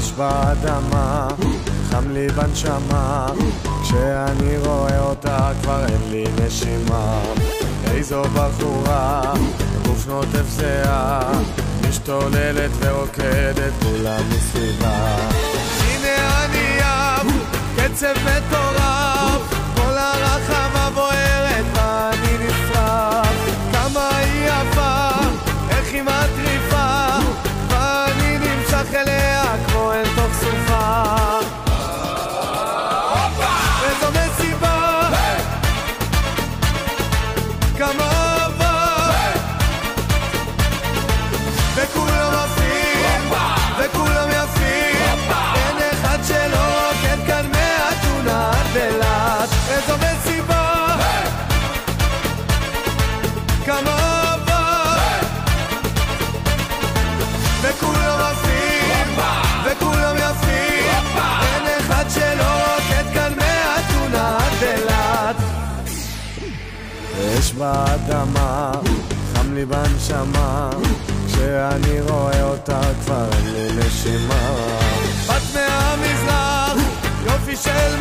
אש באדמה, חם לי בנשמה, כשאני רואה אותה כבר אין לי נשימה. איזו בחורה, גוף נוטף זהה, משתוללת ורוקדת כולה מסביבה. הנה אני ים, קצב מטורף, כל הרחבה בוערת ואני נשרף. כמה היא יפה, איך היא מטריפה, ואני נמשך אליה כמו אל תוך סופה. איזו מסיבה, כמה אהבה, וכולם עפים, וכולם יפים, אין אחד שלא רוקד כאן מאתונה עד אילת. איזו מסיבה, כמה אהבה, וכולם עפים, וכולם יפים, אין אחד שלא רוקד כאן מאתונה עד אילת. אש באדמה, חם לי בנשמה, כשאני רואה אותה כבר אין לי נשימה. בת מהמזרח, יופי של